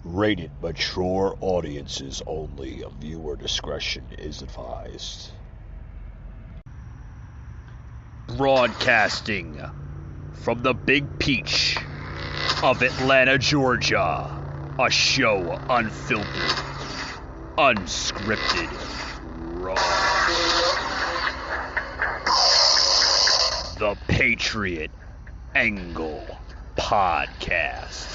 Rated mature audiences only. Viewer discretion is advised. Broadcasting from the Big Peach of Atlanta, Georgia. A show unfiltered, unscripted, raw. The Patriot Angle Podcast.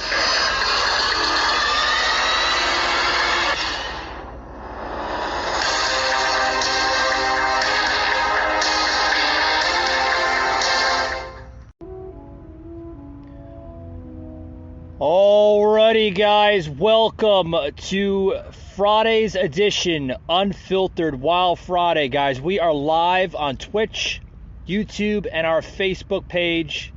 Alrighty, guys, welcome to Friday's edition, Unfiltered Wild Friday, guys. We are live on Twitch, YouTube, and our Facebook page,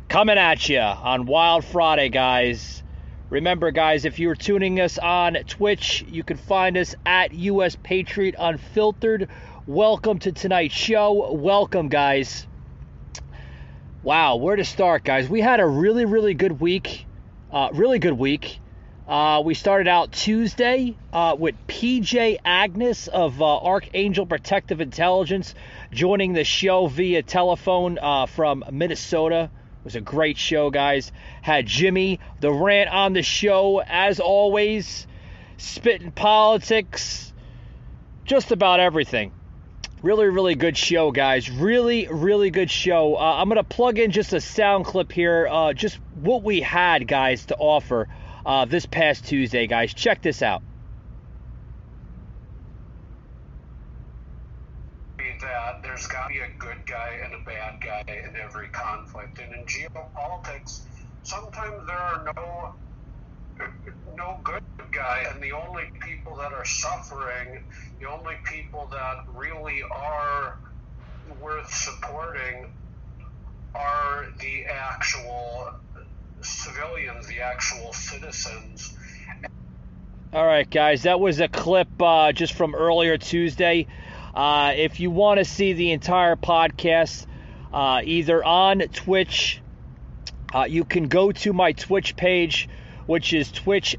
coming at you on Wild Friday, guys. Remember, guys, if you're tuning us on Twitch, you can find us at US Patriot Unfiltered. Welcome to tonight's show. Welcome, guys. Wow, where to start, guys? We had a really good week. Really good week. We started out Tuesday with PJ Agnes of Archangel Protective Intelligence joining the show via telephone from Minnesota. It was a great show, guys. Had Jimmy the Rant on the show, as always. Spitting politics. Just about everything. Really good show, guys. Really good show. I'm going to plug in just a sound clip here. Just what we had, guys, to offer this past Tuesday, guys. Check this out. That there's got to be a good guy and a bad guy in every conflict. And in geopolitics, sometimes there are no good guy, and the only people that are suffering, the only people that really are worth supporting are the actual civilians, the actual citizens. All right, guys, that was a clip just from earlier Tuesday. If you want to see the entire podcast, either on Twitch, you can go to my Twitch page, which is twitch.tv/US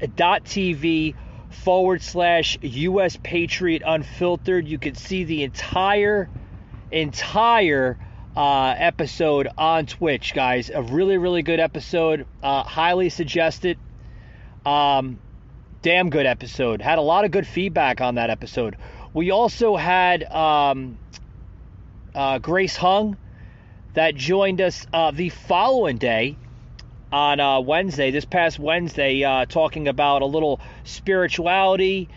Patriot Unfiltered. You can see the entire episode on Twitch, guys. A really good episode. Highly suggested. Damn good episode. Had a lot of good feedback on that episode. We also had Grace Hung that joined us the following day on Wednesday, this past Wednesday, talking about a little spirituality,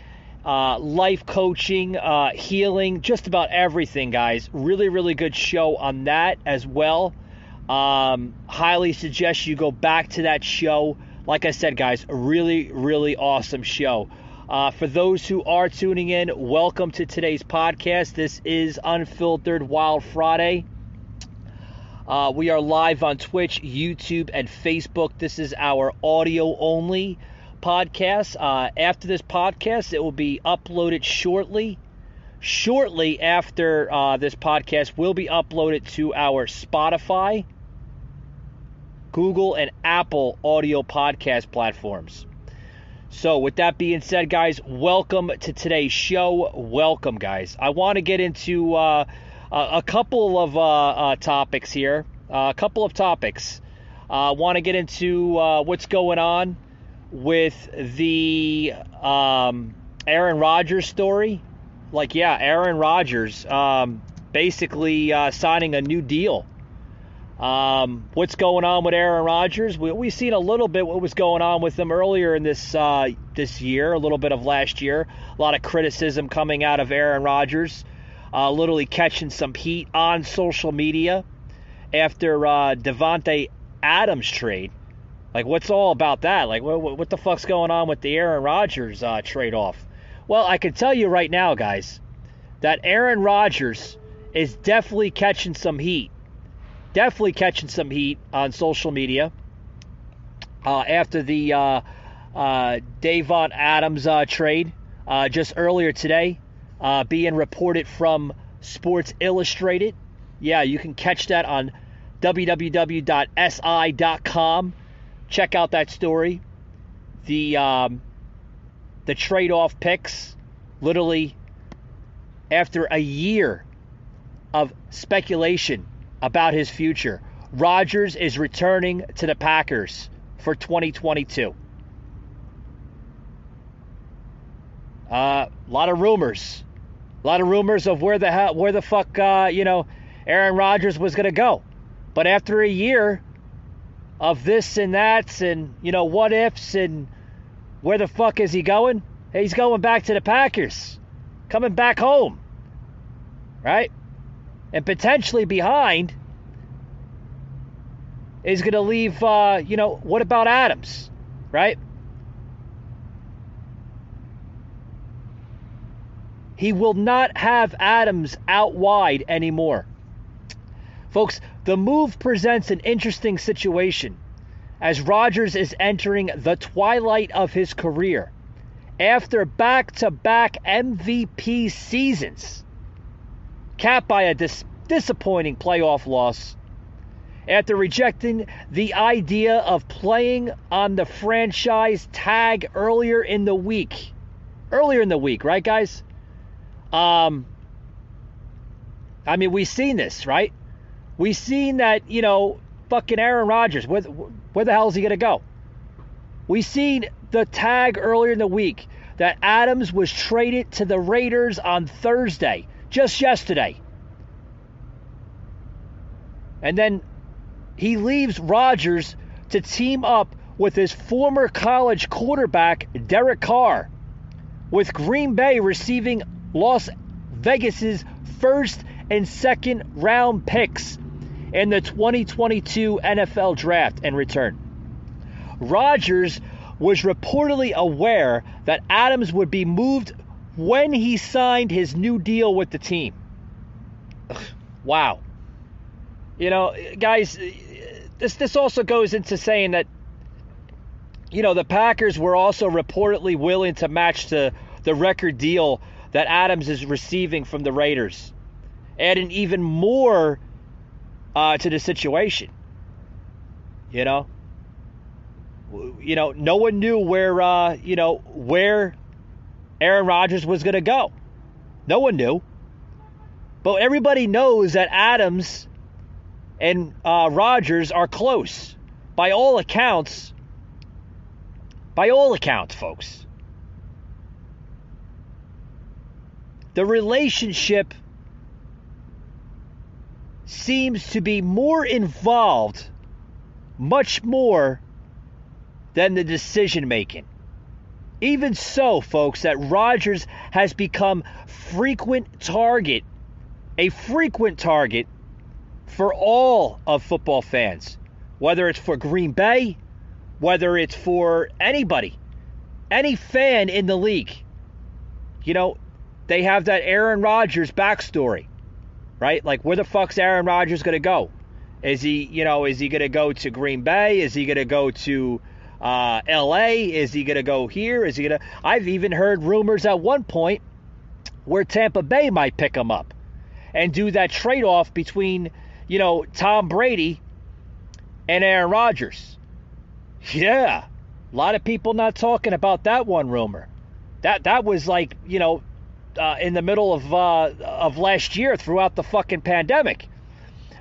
life coaching, healing, just about everything, guys. Really good show on that as well. Highly suggest you go back to that show. Like I said, guys, a really awesome show. For those who are tuning in, welcome to today's podcast. This is Unfiltered Wild Friday. We are live on Twitch, YouTube, and Facebook. This is our audio-only podcast. After this podcast, it will be uploaded shortly. Shortly after this podcast will be uploaded to our Spotify, Google, and Apple audio podcast platforms. So with that being said, guys, welcome to today's show. Welcome, guys. I want to get into a couple of topics here. I want to get into what's going on with the Aaron Rodgers story. Aaron Rodgers basically signing a new deal. What's going on with Aaron Rodgers? We've seen a little bit what was going on with him earlier in this year, a little bit of last year. A lot of criticism coming out of Aaron Rodgers, literally catching some heat on social media after Devante Adams trade. What's all about that? What the fuck's going on with the Aaron Rodgers trade-off? Well, I can tell you right now, guys, that Aaron Rodgers is definitely catching some heat. Definitely catching some heat on social media after the Devante Adams trade just earlier today, being reported from Sports Illustrated. Yeah, you can catch that on www.si.com. Check out that story. the trade-off picks, literally after a year of speculation about his future, Rodgers is returning to the Packers for 2022. A lot of rumors of where the fuck Aaron Rodgers was going to go. But after a year of this and that and, what ifs and where the fuck is he going? He's going back to the Packers. Coming back home. Right? And potentially behind is going to leave, what about Adams? Right? He will not have Adams out wide anymore. Folks, the move presents an interesting situation as Rodgers is entering the twilight of his career after back-to-back MVP seasons, capped by a disappointing playoff loss, after rejecting the idea of playing on the franchise tag earlier in the week. Earlier in the week, right, guys? We've seen this, right? We've seen that, fucking Aaron Rodgers, where the hell is he going to go? We've seen the tag earlier in the week that Adams was traded to the Raiders on Thursday, just yesterday. And then he leaves Rodgers to team up with his former college quarterback, Derek Carr, with Green Bay receiving Las Vegas's first and second round picks in the 2022 NFL Draft in return. Rodgers was reportedly aware that Adams would be moved when he signed his new deal with the team. Wow. Guys, this also goes into saying that, the Packers were also reportedly willing to match the record deal that Adams is receiving from the Raiders, adding even more to the situation. No one knew where Aaron Rodgers was going to go. No one knew. But everybody knows that Adams and Rodgers are close. By all accounts, folks. The relationship seems to be more involved, much more than the decision making. Even so, folks, that Rodgers has become a frequent target for all of football fans, whether it's for Green Bay, whether it's for anybody, any fan in the league. They have that Aaron Rodgers backstory, right? Like, where the fuck's Aaron Rodgers going to go? Is he going to go to Green Bay? Is he going to go to L.A.? Is he going to go here? I've even heard rumors at one point where Tampa Bay might pick him up and do that trade-off between, Tom Brady and Aaron Rodgers. Yeah, a lot of people not talking about that one rumor. That was like, in the middle of last year, throughout the fucking pandemic,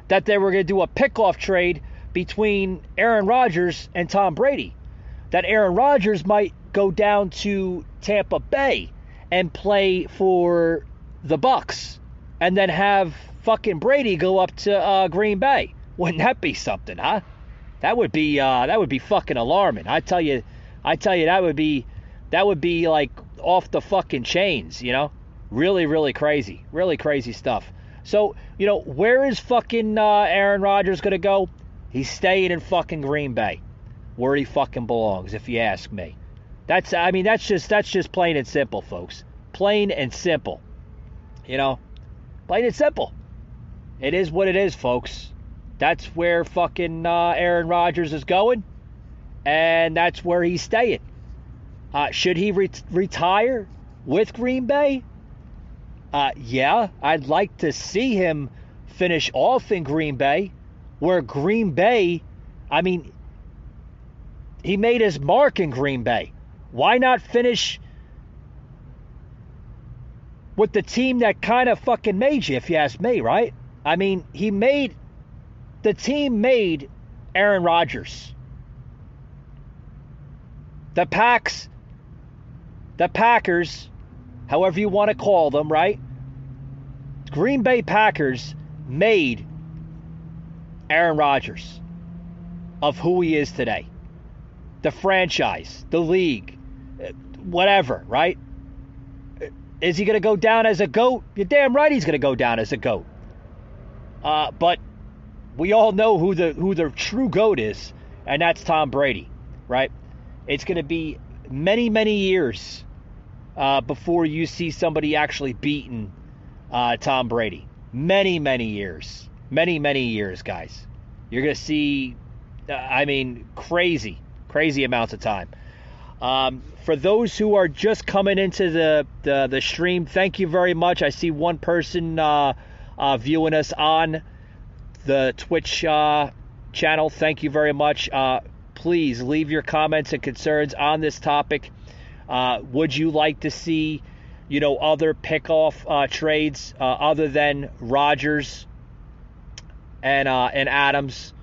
that they were going to do a pickoff trade between Aaron Rodgers and Tom Brady. That Aaron Rodgers might go down to Tampa Bay and play for the Bucks, and then have fucking Brady go up to Green Bay. Wouldn't that be something, huh? That would be fucking alarming. I tell you, that would be like off the fucking chains, Really, really crazy. Really crazy stuff. So, where is fucking Aaron Rodgers going to go? He's staying in fucking Green Bay, where he fucking belongs, if you ask me. That's just plain and simple, folks. Plain and simple. Plain and simple. It is what it is, folks. That's where fucking Aaron Rodgers is going, and that's where he's staying. Should he retire with Green Bay? Yeah, I'd like to see him finish off in Green Bay, where Green Bay, he made his mark in Green Bay. Why not finish with the team that kind of fucking made you, if you ask me, right? I mean, the team made Aaron Rodgers. The Packers, however you want to call them, right? Green Bay Packers made Aaron Rodgers of who he is today. The franchise, the league, whatever, right? Is he going to go down as a GOAT? You're damn right he's going to go down as a GOAT. But we all know who the true GOAT is, and that's Tom Brady, right? It's going to be many, many years before you see somebody actually beating Tom Brady. Many, many years. Many, many years, guys. You're going to see, crazy amounts of time. For those who are just coming into the stream, thank you very much. I see one person viewing us on the Twitch channel. Thank you very much. Please leave your comments and concerns on this topic. Would you like to see, other pickoff trades other than Rodgers and Adams?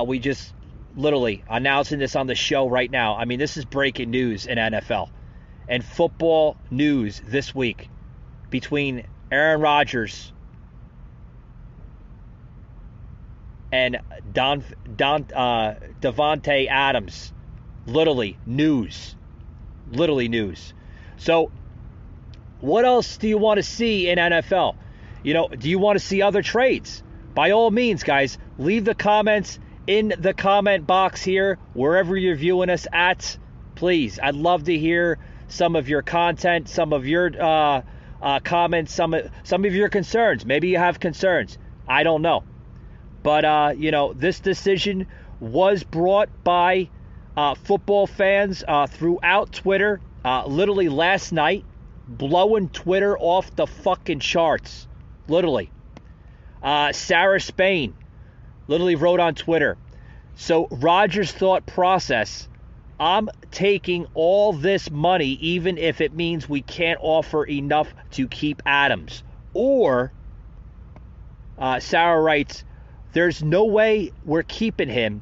We just literally announcing this on the show right now. I mean, this is breaking news in NFL and football news this week between Aaron Rodgers and Devante Adams. Literally news. So what else do you want to see in NFL? Do you want to see other trades? By all means, guys, leave the comments in the comment box here, wherever you're viewing us at. Please, I'd love to hear some of your content, some of your comments, some of your concerns. Maybe you have concerns. I don't know. But, this decision was brought by football fans throughout Twitter, literally last night, blowing Twitter off the fucking charts. Literally. Sarah Spain literally wrote on Twitter, so Rodgers' thought process, I'm taking all this money even if it means we can't offer enough to keep Adams. Or, Sarah writes, there's no way we're keeping him,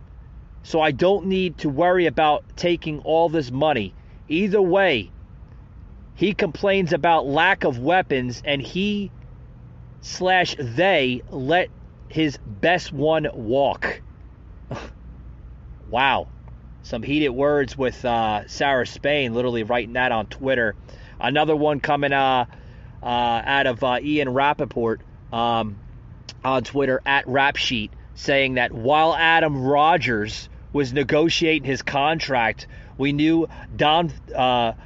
so I don't need to worry about taking all this money. Either way, he complains about lack of weapons, and they let his best one walk. Wow. Some heated words with Sarah Spain, literally writing that on Twitter. Another one coming out of Ian Rappaport on Twitter at RapSheet, saying that while Aaron Rodgers was negotiating his contract, we knew Devante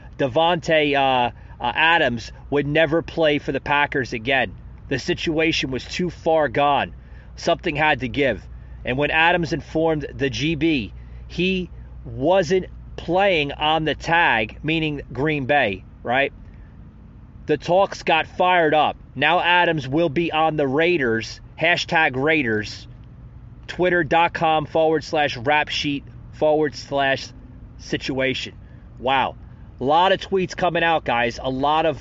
Adams would never play for the Packers again. The situation was too far gone. Something had to give. And when Adams informed the GB he wasn't playing on the tag, meaning Green Bay, right? The talks got fired up. Now Adams will be on the Raiders, #Raiders, twitter.com/rapsheet/situation. Wow. A lot of tweets coming out, guys. A lot of,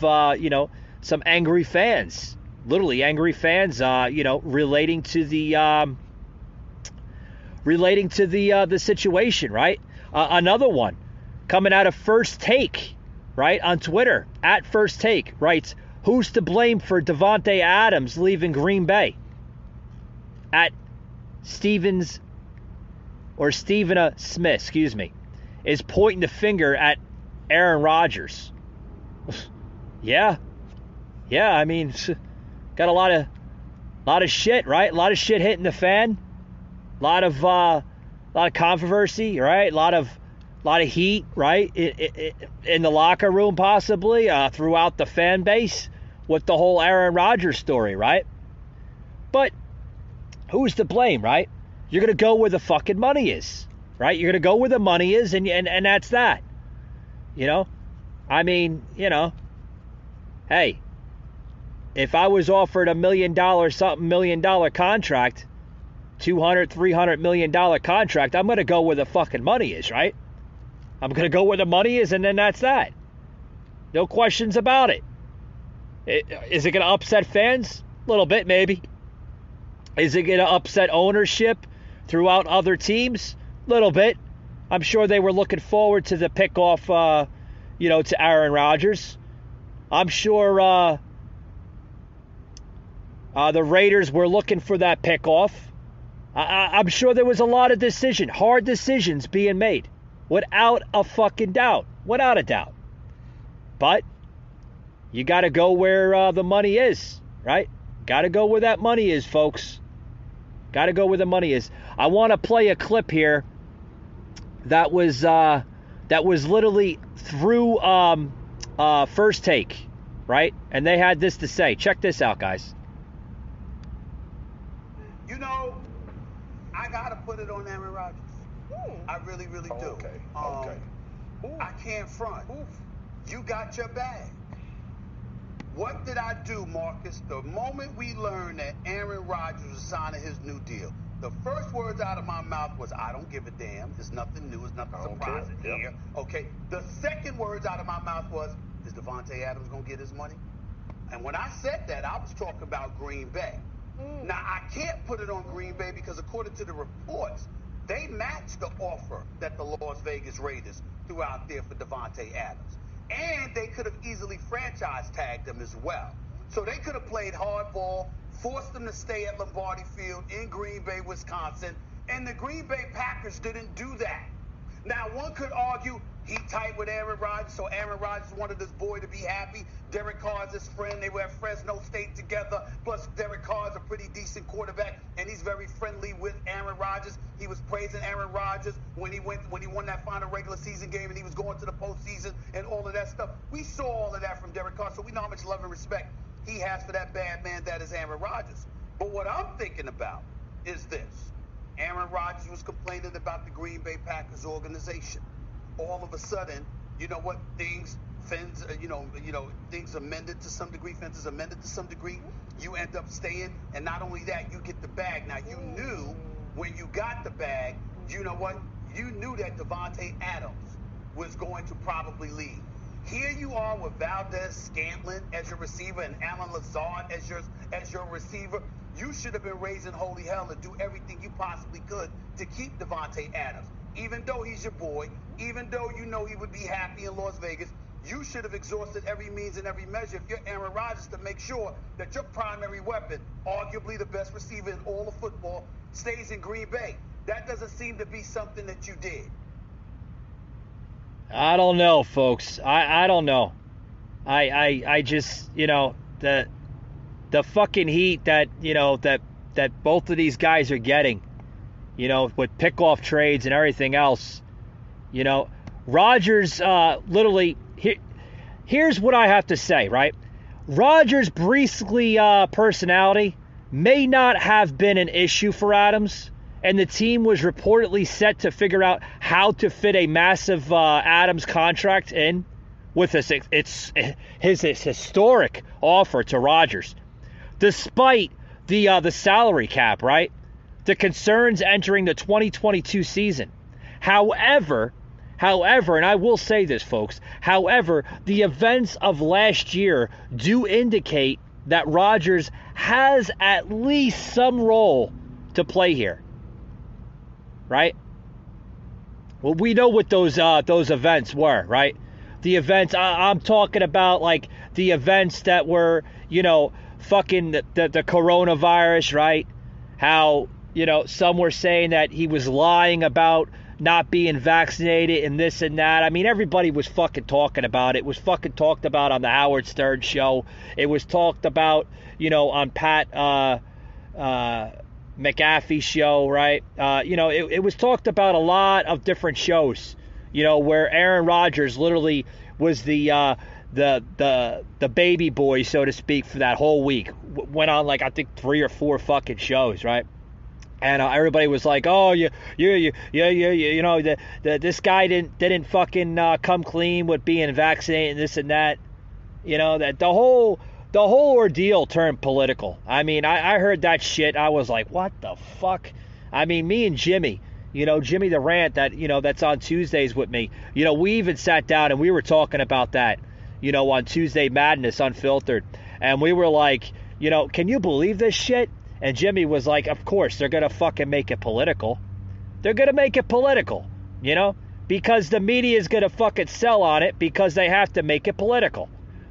some angry fans. Literally angry fans, relating to the situation, right? Another one coming out of First Take, right, on Twitter at First Take, writes, who's to blame for Devante Adams leaving Green Bay? At Stevena Smith, is pointing the finger at Aaron Rodgers. Yeah, I mean, got a lot of shit, right? A lot of shit hitting the fan. A lot of controversy, right? A lot of heat, right? In the locker room, possibly throughout the fan base with the whole Aaron Rodgers story, right? But who's to blame, right? You're gonna go where the fucking money is, right? You're gonna go where the money is, and that's that. Hey, if I was offered $1 million contract $200, $300 million contract, I'm going to go where the fucking money is, right? I'm going to go where the money is, and then that's that. No questions about it. Is it going to upset fans? A little bit, maybe. Is it going to upset ownership throughout other teams? A little bit. I'm sure they were looking forward to the pickoff, to Aaron Rodgers. I'm sure the Raiders were looking for that pickoff. I'm sure there was a lot of hard decisions being made. Without a fucking doubt. Without a doubt. But you got to go where the money is, right? Got to go where that money is, folks. Got to go where the money is. I want to play a clip here that was literally through First Take, right? And they had this to say. Check this out, guys. I got to put it on Aaron Rodgers. I really, really do. Okay. I can't front. You got your bag. What did I do, Marcus? The moment we learned that Aaron Rodgers was signing his new deal, the first words out of my mouth was, I don't give a damn. There's nothing new. There's nothing surprising here. Okay. The second words out of my mouth was, is Devante Adams going to get his money? And when I said that, I was talking about Green Bay. Now, I can't put it on Green Bay because according to the reports, they matched the offer that the Las Vegas Raiders threw out there for Devante Adams. And they could have easily franchise tagged him as well. So they could have played hardball, forced him to stay at Lombardi Field in Green Bay, Wisconsin, and the Green Bay Packers didn't do that. Now, one could argue he tight with Aaron Rodgers, so Aaron Rodgers wanted this boy to be happy. Derek Carr's his friend. They were at Fresno State together. Plus, Derek Carr's a pretty decent quarterback, and he's very friendly with Aaron Rodgers. He was praising Aaron Rodgers when he won that final regular season game, and he was going to the postseason and all of that stuff. We saw all of that from Derek Carr, so we know how much love and respect he has for that bad man that is Aaron Rodgers. But what I'm thinking about is this. Aaron Rodgers was complaining about the Green Bay Packers organization. All of a sudden, you know what, things amended to some degree, fences amended to some degree. You end up staying, and not only that, you get the bag. Now, you knew when you got the bag, you know what? You knew that Devante Adams was going to probably leave. Here you are with Valdez-Scantling as your receiver and Alan Lazard as your receiver. You should have been raising holy hell to do everything you possibly could to keep Devante Adams. Even though he's your boy, even though you know he would be happy in Las Vegas, you should have exhausted every means and every measure if you're Aaron Rodgers to make sure that your primary weapon, arguably the best receiver in all of football, stays in Green Bay. That doesn't seem to be something that you did. I don't know, folks. I don't know. I just, the fucking heat that, that both of these guys are getting, with pickoff trades and everything else, Rodgers literally, here's what I have to say, right? Rodgers' bristly personality may not have been an issue for Adams, and the team was reportedly set to figure out how to fit a massive Adams contract in with his historic offer to Rodgers. Despite the salary cap, right? The concerns entering the 2022 season. However, and I will say this, folks, however, the events of last year do indicate that Rodgers has at least some role to play here. Right? Well, we know what those events were, right? The events, I'm talking about, like, the events that were, fucking the coronavirus, right? How, some were saying that he was lying about not being vaccinated and this and that. I mean, everybody was fucking talking about it. It was fucking talked about on the Howard Stern show. It was talked about, on Pat McAfee's show, right? It was talked about a lot of different shows, where Aaron Rodgers literally was the baby boy, so to speak, for that whole week. Went on, like, I think 3 or 4 fucking shows, right? And everybody was like, "Oh, this guy didn't fucking come clean with being vaccinated and this and that." That the whole ordeal turned political. I mean, I heard that shit. I was like, "What the fuck?" I mean, me and Jimmy, Jimmy the Rant that's on Tuesdays with me, we even sat down and we were talking about that, on Tuesday Madness Unfiltered. And we were like, can you believe this shit? And Jimmy was like, of course, they're going to fucking make it political. They're going to make it political, because the media is going to fucking sell on it because they have to make it political.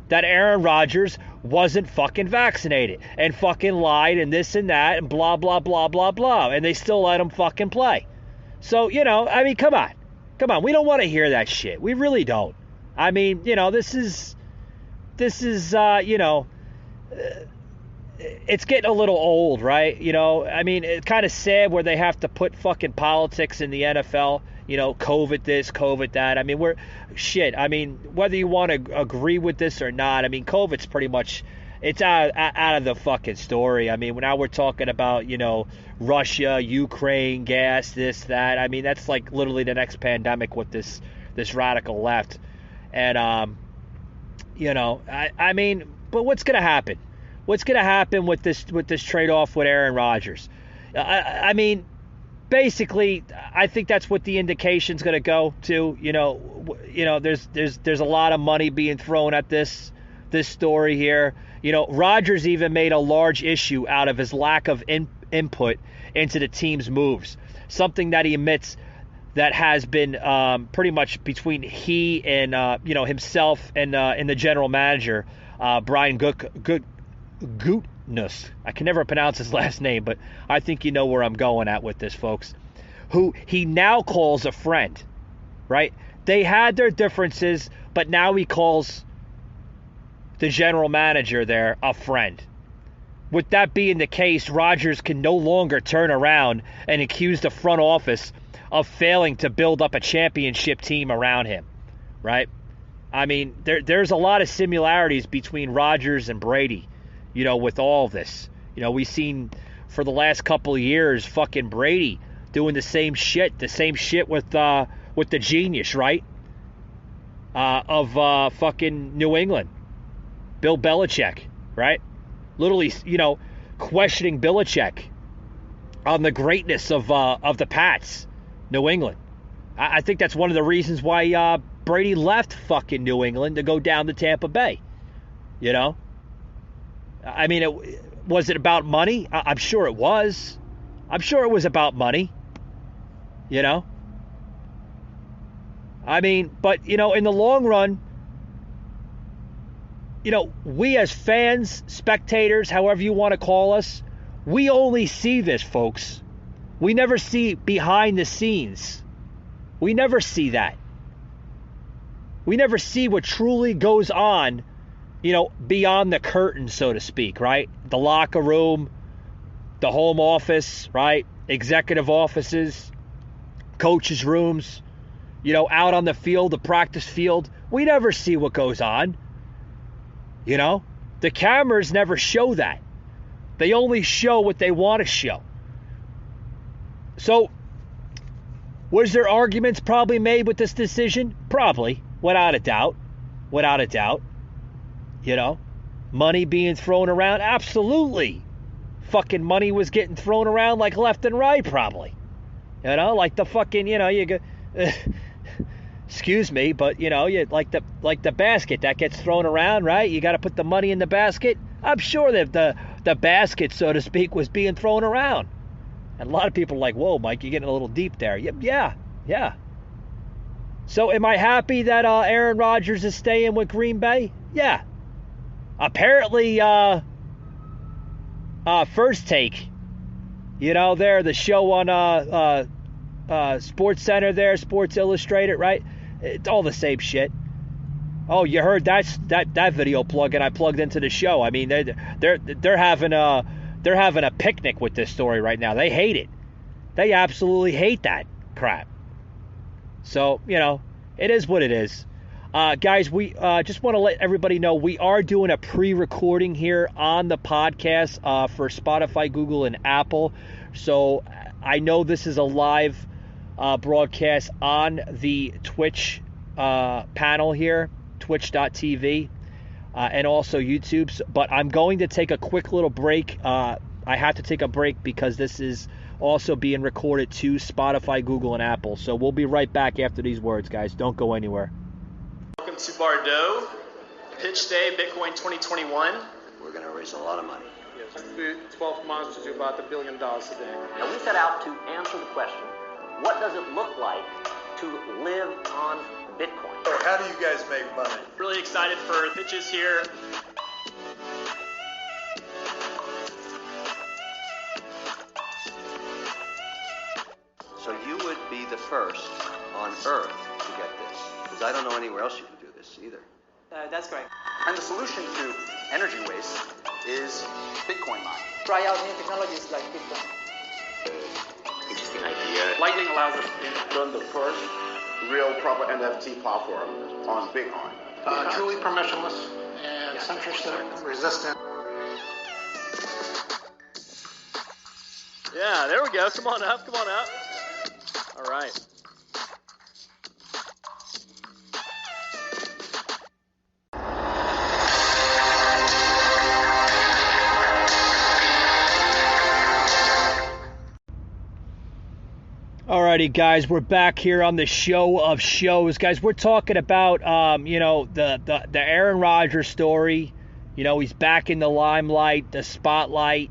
That Aaron Rodgers wasn't fucking vaccinated and fucking lied and this and that and blah, blah, blah, blah, blah. And they still let him fucking play. So, I mean, come on. Come on. We don't want to hear that shit. We really don't. I mean, this is it's getting a little old, right? I mean, it's kind of sad where they have to put fucking politics in the NFL. COVID this, COVID that. I mean, I mean, whether you want to agree with this or not, I mean, COVID's pretty much, it's out of the fucking story. I mean, now we're talking about, Russia, Ukraine, gas, this, that. I mean, that's like literally the next pandemic with this radical left. And, I mean, but what's going to happen? What's going to happen with this trade-off with Aaron Rodgers? I mean, basically, I think that's what the indication's going to go to. There's a lot of money being thrown at this story here. Rodgers even made a large issue out of his lack of input into the team's moves, something that he admits that has been pretty much between he and himself and the general manager, Brian Gutekunst. I can never pronounce his last name, but I think you know where I'm going at with this, folks. Who he now calls a friend, right? They had their differences, but now he calls the general manager there a friend. With that being the case, Rodgers can no longer turn around and accuse the front office of failing to build up a championship team around him, right? I mean, there's a lot of similarities between Rodgers and Brady, with all of this. We've seen for the last couple of years fucking Brady doing the same shit with the genius, right? Of fucking New England, Bill Belichick, right? Literally, questioning Belichick on the greatness of the Pats, New England. I think that's one of the reasons why Brady left fucking New England to go down to Tampa Bay. I mean, was it about money? I'm sure it was. I'm sure it was about money. I mean, but, in the long run, we as fans, spectators, however you want to call us, we only see this, folks. We never see behind the scenes. We never see that. We never see what truly goes on, beyond the curtain, so to speak, right? The locker room, the home office, right? Executive offices, coaches' rooms, out on the field, the practice field. We never see what goes on. The cameras never show that. They only show what they want to show. So, was there arguments probably made with this decision? Probably, without a doubt. Without a doubt. Money being thrown around? Absolutely. Fucking money was getting thrown around like left and right, probably. Like the fucking, you go, excuse me, but you like the basket that gets thrown around, right? You got to put the money in the basket. I'm sure that the basket, so to speak, was being thrown around. And a lot of people are like, whoa, Mike, you're getting a little deep there. Yeah. So am I happy that Aaron Rodgers is staying with Green Bay? Yeah. Apparently, First Take, there, the show on Sports Center there, Sports Illustrated, right? It's all the same shit. Oh, you heard that video plug, and I plugged into the show. I mean, they're having a picnic with this story right now. They hate it. They absolutely hate that crap. So, it is what it is. Guys, we just want to let everybody know we are doing a pre-recording here on the podcast for Spotify, Google, and Apple. So I know this is a live broadcast on the Twitch panel here, twitch.tv, and also YouTube. But I'm going to take a quick little break. I have to take a break because this is also being recorded to Spotify, Google, and Apple. So we'll be right back after these words, guys. Don't go anywhere. Welcome to Bordeaux, Pitch Day, Bitcoin 2021. We're going to raise a lot of money. Yes, the 12 months to do about $1 billion a day. Now we set out to answer the question, what does it look like to live on Bitcoin? So how do you guys make money? Really excited for pitches here. So you would be the first on Earth to get this, because I don't know anywhere else you can do this either. That's correct. And the solution to energy waste is Bitcoin mining. Try out new technologies like Bitcoin. Interesting idea. Lightning allows us to run the first real proper NFT platform on Bitcoin. Truly permissionless and censorship resistant. Yeah, there we go. Come on up. All right. Alrighty, guys, we're back here on the show of shows. Guys, we're talking about, the Aaron Rodgers story. You know, he's back in the limelight, the spotlight.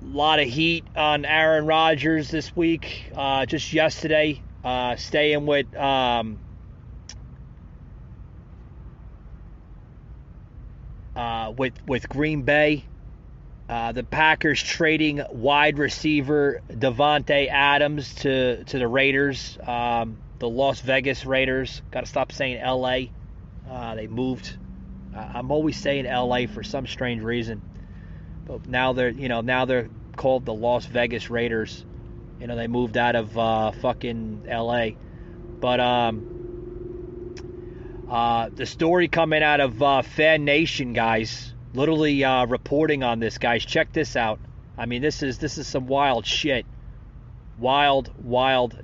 A lot of heat on Aaron Rodgers this week. Just yesterday, staying with Green Bay. The Packers trading wide receiver Devante Adams to the Raiders, the Las Vegas Raiders. Got to stop saying L.A. They moved. I'm always saying L.A. for some strange reason, but now they're called the Las Vegas Raiders. You know, they moved out of fucking L.A. But the story coming out of Fan Nation, guys. Literally reporting on this, guys. Check this out. I mean, this is some wild shit. Wild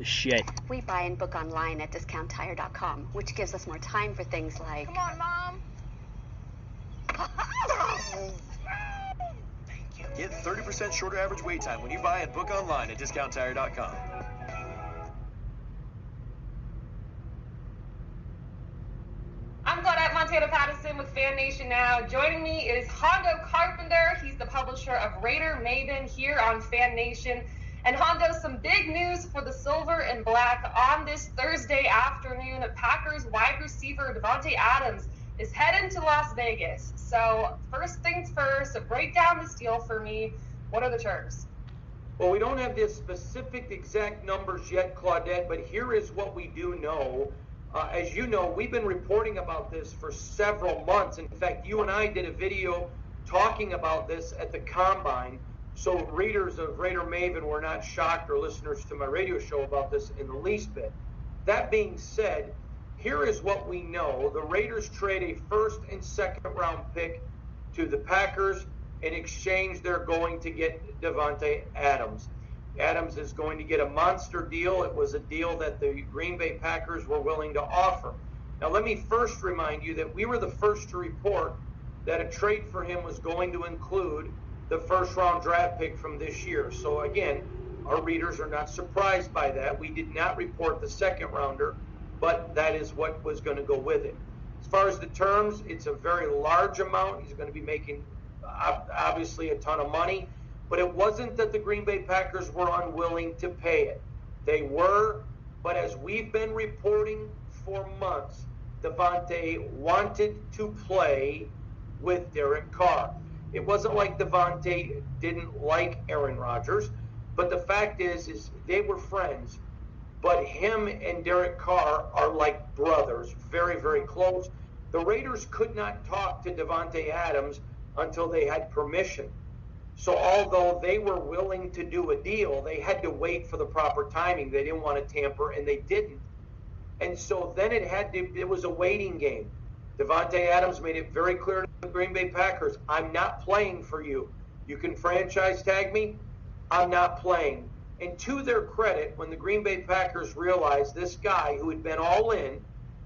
shit. We buy and book online at discounttire.com, which gives us more time for things like... Come on, Mom. Thank you. Get 30% shorter average wait time when you buy and book online at discounttire.com. I'm Claudette Montana Patterson with Fan Nation Now. Joining me is Hondo Carpenter. He's the publisher of Raider Maven here on Fan Nation. And Hondo, some big news for the Silver and Black on this Thursday afternoon. Packers wide receiver Devante Adams is heading to Las Vegas. So first things first, break down this deal for me. What are the terms? Well, we don't have the specific exact numbers yet, Claudette, but here is what we do know. As you know, we've been reporting about this for several months. In fact, you and I did a video talking about this at the Combine. So readers of Raider Maven were not shocked, or listeners to my radio show, about this in the least bit. That being said, here is what we know. The Raiders trade a first and second round pick to the Packers. In exchange, they're going to get Devante Adams. Adams is going to get a monster deal. It was a deal that the Green Bay Packers were willing to offer. Now, let me first remind you that we were the first to report that a trade for him was going to include the first-round draft pick from this year. So, again, our readers are not surprised by that. We did not report the second-rounder, but that is what was going to go with it. As far as the terms, it's a very large amount. He's going to be making, obviously, a ton of money. But it wasn't that the Green Bay Packers were unwilling to pay it. They were, but as we've been reporting for months, Devante wanted to play with Derek Carr. It wasn't like Devante didn't like Aaron Rodgers, but the fact is they were friends. But him and Derek Carr are like brothers, very, very close. The Raiders could not talk to Devante Adams until they had permission. So although they were willing to do a deal, they had to wait for the proper timing. They didn't want to tamper, and they didn't. And so then it was a waiting game. Devante Adams made it very clear to the Green Bay Packers, I'm not playing for you. You can franchise tag me, I'm not playing. And to their credit, when the Green Bay Packers realized this guy who had been all in,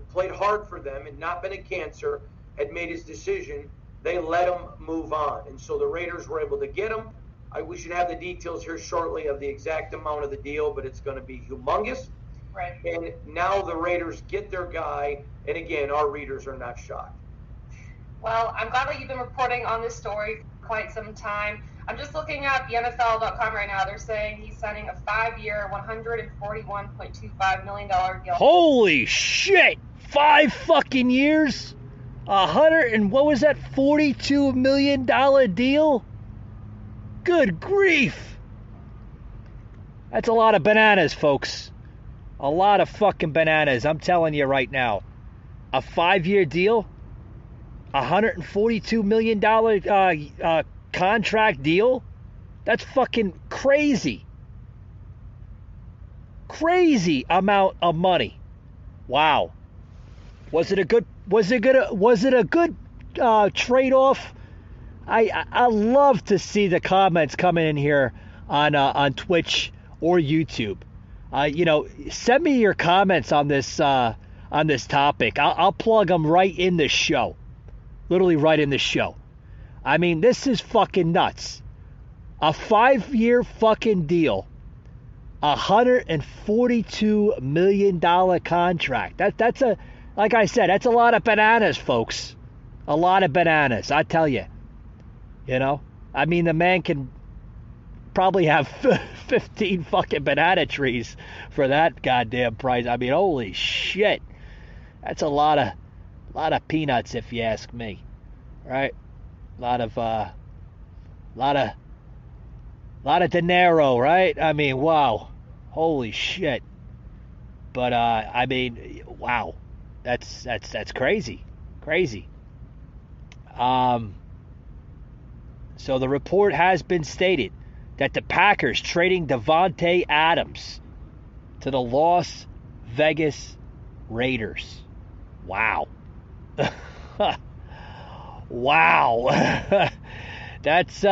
played hard for them, and not been a cancer, had made his decision, they let him move on. And so the Raiders were able to get him. We should have the details here shortly of the exact amount of the deal, but it's going to be humongous. Right. And now the Raiders get their guy, and again, our readers are not shocked. Well, I'm glad that you've been reporting on this story for quite some time. I'm just looking at the NFL.com right now. They're saying he's signing a 5-year, $141.25 million deal. Holy shit! 5 fucking years? What was that, $42 million deal? Good grief. That's a lot of bananas, folks. A lot of fucking bananas. I'm telling you right now. A 5-year deal? $142 million contract deal? That's fucking crazy. Crazy amount of money. Wow. Was it a good trade-off? I love to see the comments coming in here on Twitch or YouTube. Send me your comments on this topic. I'll plug them right in the show. Literally right in the show. I mean, this is fucking nuts. A 5-year fucking deal. $142 million contract. That's like I said, that's a lot of bananas, folks. A lot of bananas, I tell you. I mean, the man can probably have 15 fucking banana trees for that goddamn price. I mean, holy shit. That's a lot of peanuts, if you ask me. Right? A lot of dinero, right? I mean, wow. Holy shit. But I mean, wow. That's crazy. Crazy. So the report has been stated that the Packers trading Devante Adams to the Las Vegas Raiders. Wow. Wow. That's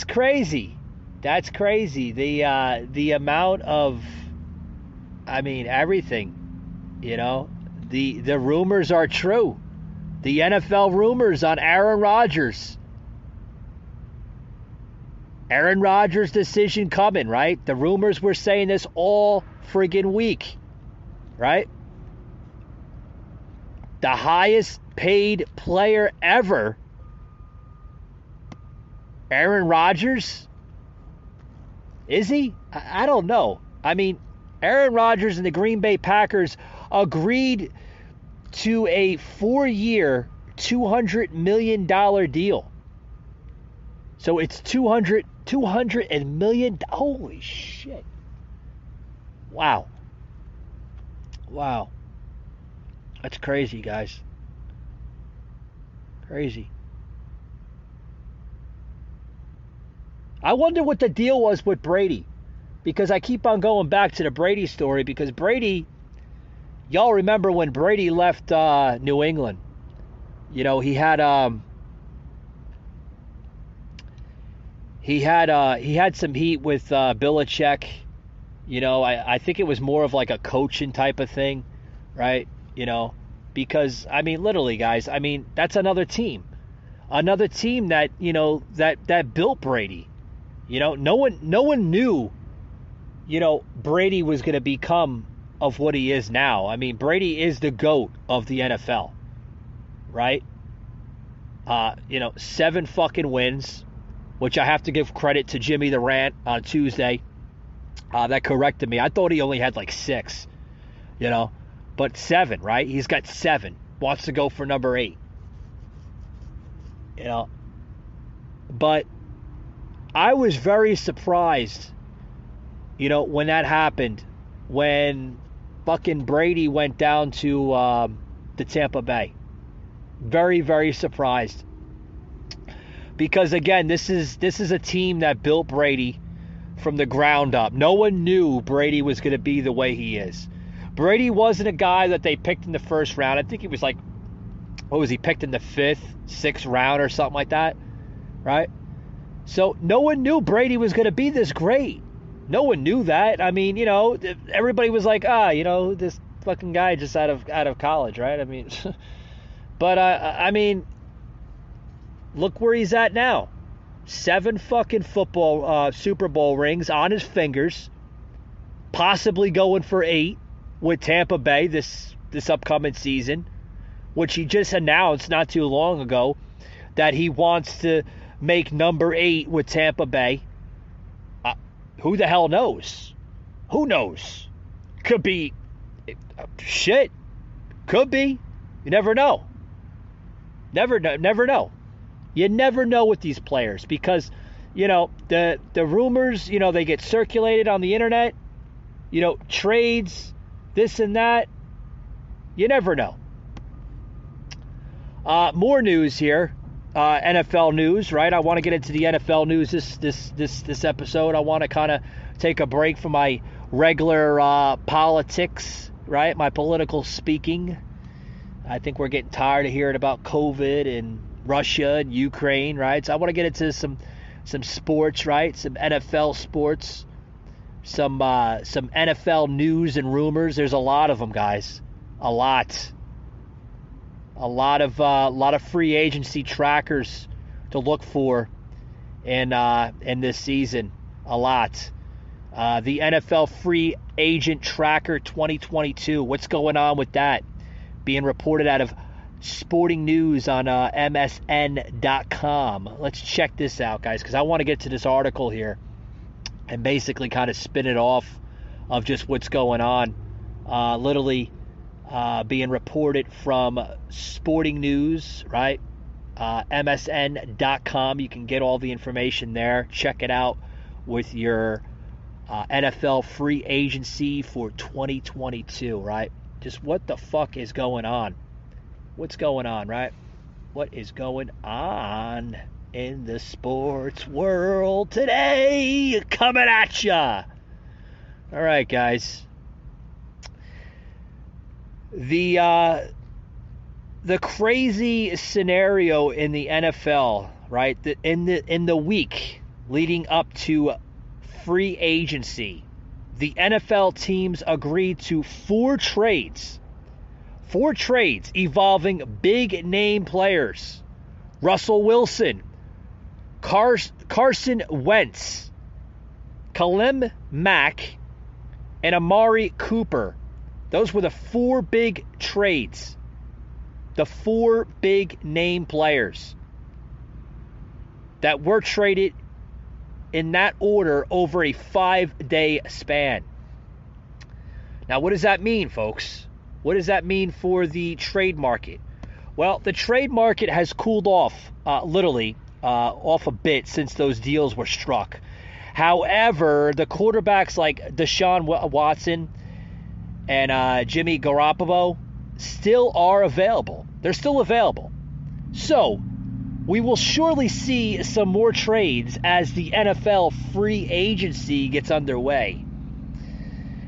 crazy. That's crazy. The amount of, I mean, everything, the rumors are true. The NFL rumors on Aaron Rodgers. Aaron Rodgers' decision coming, right? The rumors were saying this all friggin' week, right? The highest paid player ever, Aaron Rodgers? Is he? I don't know. I mean, Aaron Rodgers and the Green Bay Packers agreed to a 4-year, $200 million deal. So it's $200 million. Holy shit. Wow. Wow. That's crazy, guys. Crazy. I wonder what the deal was with Brady. Because I keep on going back to the Brady story. Because Brady, y'all remember when Brady left New England. He had some heat with Belichick. I think it was more of like a coaching type of thing, right? Because I mean, literally, guys. I mean, that's another team that that built Brady. No one knew, Brady was going to become of what he is now. I mean, Brady is the GOAT of the NFL, right? 7 fucking wins, which I have to give credit to Jimmy the Rant on Tuesday. That corrected me. I thought he only had like 6, but 7, right? He's got 7. Wants to go for number 8. But I was very surprised, when that happened, when fucking Brady went down to Tampa Bay. Very, very surprised. Because again, this is a team that built Brady from the ground up. No one knew Brady was going to be the way he is. Brady wasn't a guy that they picked in the first round. I think he was like, what was he, picked in the 5th, 6th round or something like that, right? So no one knew Brady was going to be this great. No one knew that. I mean, everybody was like, this fucking guy just out of college, right? I mean, but I mean, look where he's at now. 7 fucking Super Bowl rings on his fingers, possibly going for 8 with Tampa Bay this upcoming season, which he just announced not too long ago that he wants to make number 8 with Tampa Bay. Who the hell knows? Who knows? Could be shit. Could be. You never know. Never know. You never know with these players because, the rumors, they get circulated on the internet, trades, this and that. You never know. More news here. NFL news, right? I want to get into the NFL news this episode. I want to kind of take a break from my regular politics, right? My political speaking. I think we're getting tired of hearing about COVID and Russia and Ukraine, right? So I want to get into some sports, right? Some NFL sports, some NFL news and rumors. There's a lot of them, guys. A lot of free agency trackers to look for in this season. A lot. The NFL Free Agent Tracker 2022. What's going on with that? Being reported out of Sporting News on MSN.com. Let's check this out, guys, because I want to get to this article here and basically kind of spin it off of just what's going on. Literally being reported from Sporting News, right? MSN.com. You can get all the information there. Check it out with your NFL free agency for 2022, right? Just what the fuck is going on? What's going on, right? What is going on in the sports world today? Coming at ya. All right, guys. The crazy scenario in the NFL, right? In the week leading up to free agency, the NFL teams agreed to 4 trades involving big name players: Russell Wilson, Carson Wentz, Khalil Mack, and Amari Cooper. Those were the 4 big trades. The 4 big name players that were traded in that order over a 5-day span. Now, what does that mean, folks? What does that mean for the trade market? Well, the trade market has cooled off, off a bit since those deals were struck. However, the quarterbacks like Deshaun Watson and Jimmy Garoppolo still are available. They're still available. So, we will surely see some more trades as the NFL free agency gets underway.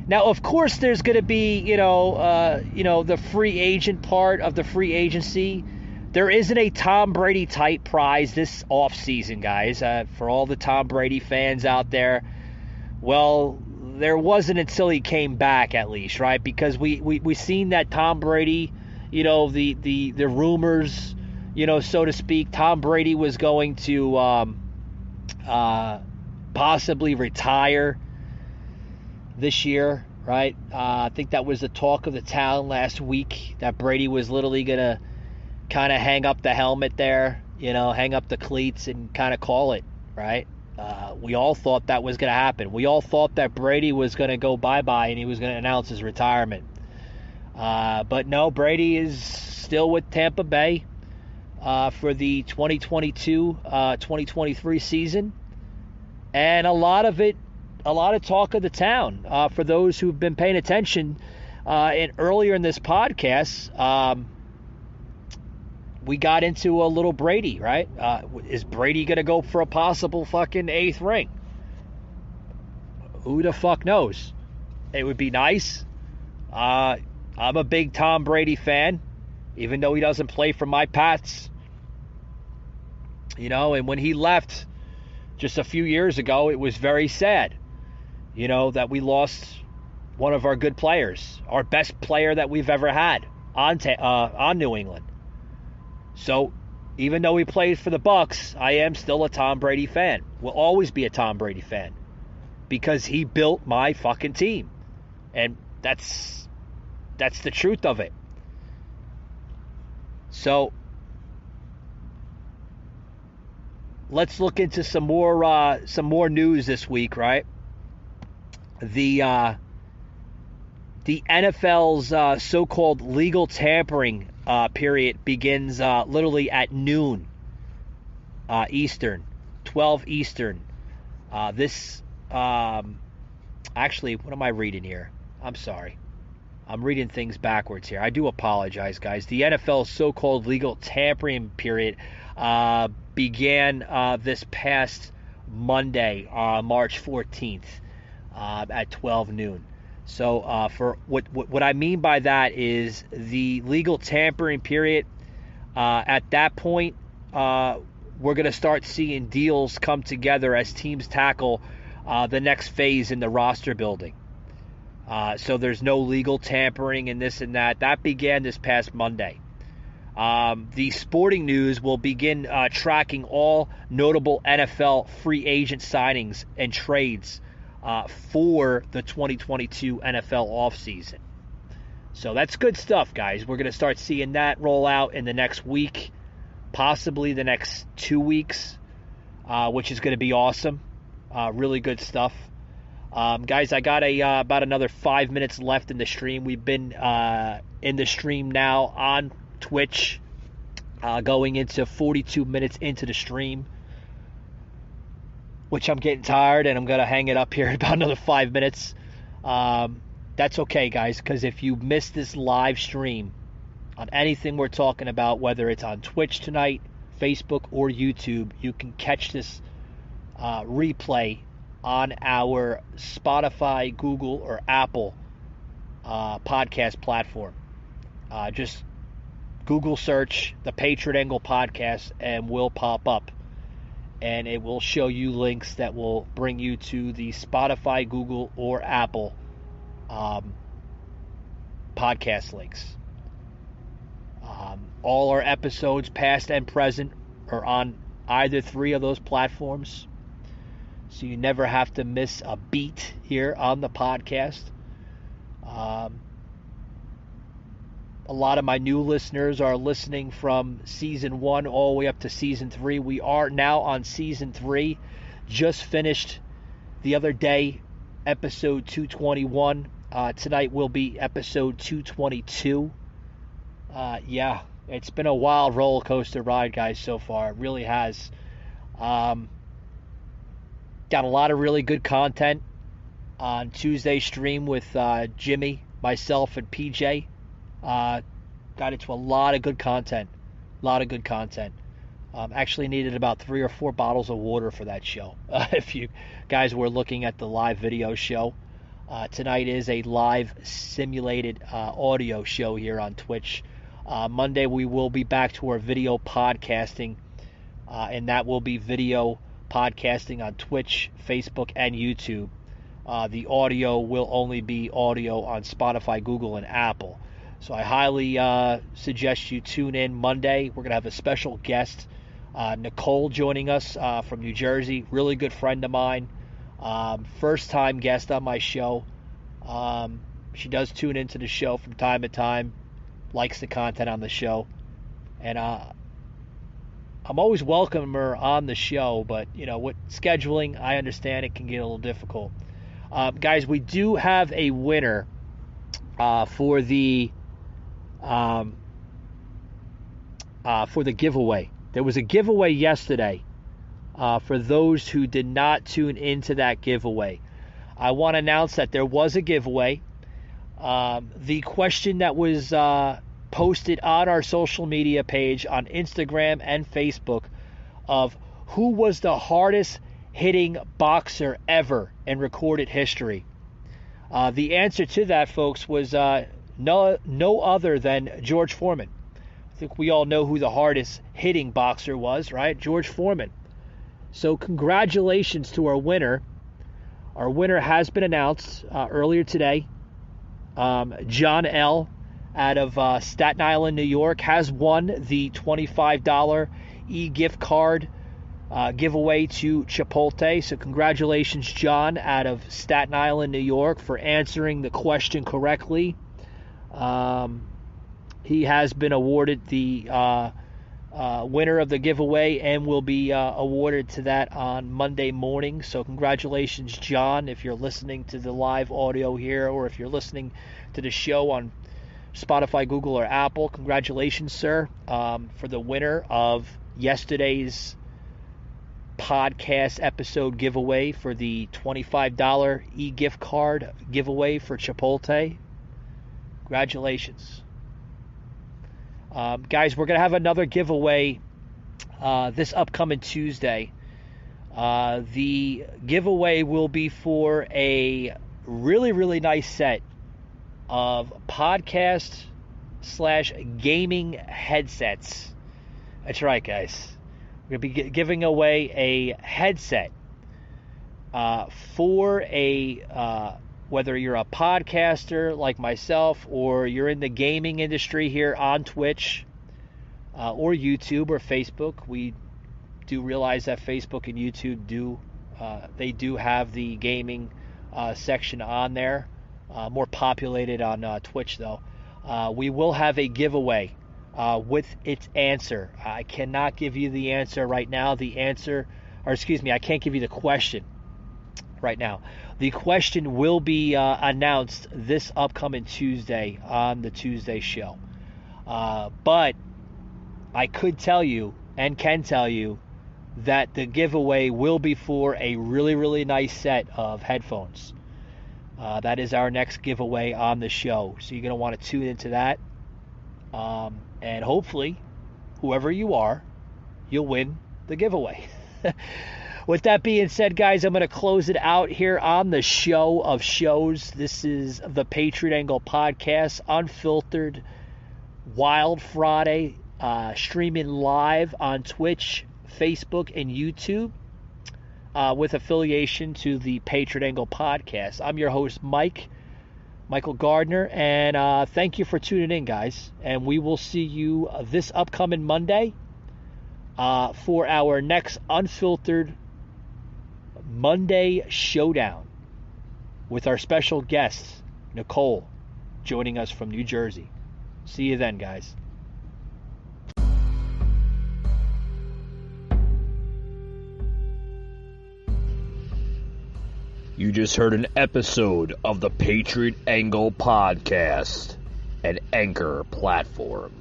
Now, of course, there's going to be, the free agent part of the free agency. There isn't a Tom Brady type prize this offseason, guys. For all the Tom Brady fans out there, well, there wasn't until he came back, at least, right? Because we seen that Tom Brady, the rumors, so to speak, Tom Brady was going to possibly retire this year, right? I think that was the talk of the town last week, that Brady was literally going to kind of hang up the helmet there, hang up the cleats and kind of call it, right? We all thought that was going to happen. We all thought that Brady was going to go bye-bye and he was going to announce his retirement. But no, Brady is still with Tampa Bay for the 2022-2023 season. And a lot of talk of the town. For those who've been paying attention earlier in this podcast, we got into a little Brady, right? Is Brady going to go for a possible fucking 8th ring? Who the fuck knows? It would be nice. I'm a big Tom Brady fan, even though he doesn't play for my Pats. And when he left just a few years ago, it was very sad, that we lost one of our good players, our best player that we've ever had on New England. So, Even though he plays for the Bucs, I am still a Tom Brady fan. Will always be a Tom Brady fan. Because he built my fucking team. And that's the truth of it. So, let's look into some more news this week, right? The NFL's so-called legal tampering period begins literally at noon Eastern, 12 Eastern. Actually, what am I reading here? I'm sorry. I'm reading things backwards here. I do apologize, guys. The NFL's so-called legal tampering period began this past Monday, March 14th, at 12 noon. So for what I mean by that is the legal tampering period, at that point, we're going to start seeing deals come together as teams tackle the next phase in the roster building. So there's no legal tampering and this and that. That began this past Monday. The Sporting News will begin tracking all notable NFL free agent signings and trades for the 2022 NFL offseason. So that's good stuff, guys. We're going to start seeing that roll out in the next week, possibly the next 2 weeks, which is going to be awesome. Really good stuff. Guys, I got about another 5 minutes left in the stream. We've been in the stream now on Twitch, going into 42 minutes into the stream, which I'm getting tired, and I'm going to hang it up here in about another 5 minutes. That's okay, guys, because if you miss this live stream on anything we're talking about, whether it's on Twitch tonight, Facebook, or YouTube, you can catch this replay on our Spotify, Google, or Apple podcast platform. Just Google search the Patriot Angle podcast and we'll pop up. And it will show you links that will bring you to the Spotify, Google, or Apple podcast links. All our episodes, past and present, are on either three of those platforms. So you never have to miss a beat here on the podcast. A lot of my new listeners are listening from Season 1 all the way up to Season 3. We are now on Season 3. Just finished the other day, Episode 221. Tonight will be Episode 222. Yeah, it's been a wild roller coaster ride, guys, so far. It really has. Got a lot of really good content on Tuesday's stream with Jimmy, myself, and PJ. Got into a lot of good content. Actually needed about 3 or 4 bottles of water for that show. If you guys were looking at the live video show. Tonight is a live simulated audio show here on Twitch. Monday we will be back to our video podcasting. And that will be video podcasting on Twitch, Facebook, and YouTube. The audio will only be audio on Spotify, Google, and Apple. So I highly suggest you tune in Monday. We're going to have a special guest, Nicole, joining us from New Jersey. Really good friend of mine. First-time guest on my show. She does tune into the show from time to time. Likes the content on the show. And I'm always welcoming her on the show, but, you know, with scheduling, I understand it can get a little difficult. Guys, we do have a winner for the giveaway. There was a giveaway yesterday for those who did not tune into that giveaway. I want to announce that there was a giveaway. The question that was posted on our social media page on Instagram and Facebook of who was the hardest hitting boxer ever in recorded history. The answer to that, folks, was no other than George Foreman. I think we all know who the hardest hitting boxer was, right? George Foreman. So congratulations to our winner. Our winner has been announced earlier today. John L. out of Staten Island, New York, has won the $25 e-gift card giveaway to Chipotle. So congratulations, John, out of Staten Island, New York, for answering the question correctly. He has been awarded the winner of the giveaway and will be awarded to that on Monday morning. So congratulations, John, if you're listening to the live audio here, or if you're listening to the show on Spotify, Google, or Apple. Congratulations, sir, for the winner of yesterday's podcast episode giveaway for the $25 e-gift card giveaway for Chipotle. Congratulations. Guys, we're going to have another giveaway this upcoming Tuesday. The giveaway will be for a really, really nice set of podcast/gaming headsets. That's right, guys. We're going to be giving away a headset for whether you're a podcaster like myself, or you're in the gaming industry here on Twitch or YouTube or Facebook. We do realize that Facebook and YouTube do have the gaming section on there. More populated on Twitch, though. We will have a giveaway with its answer. I cannot give you the answer right now. I can't give you the question right now. The question will be announced this upcoming Tuesday on the Tuesday show. But I could tell you and can tell you that the giveaway will be for a really, really nice set of headphones. That is our next giveaway on the show. So you're going to want to tune into that. And hopefully, whoever you are, you'll win the giveaway. With that being said, guys, I'm going to close it out here on the show of shows. This is the Patriot Angle Podcast, unfiltered, Wild Friday, streaming live on Twitch, Facebook, and YouTube. With affiliation to the Patriot Angle Podcast. I'm your host, Michael Gardner, and thank you for tuning in, guys. And we will see you this upcoming Monday for our next unfiltered Monday Showdown with our special guest, Nicole, joining us from New Jersey. See you then, guys. You just heard an episode of the Patriot Angle Podcast, an Anchor platform.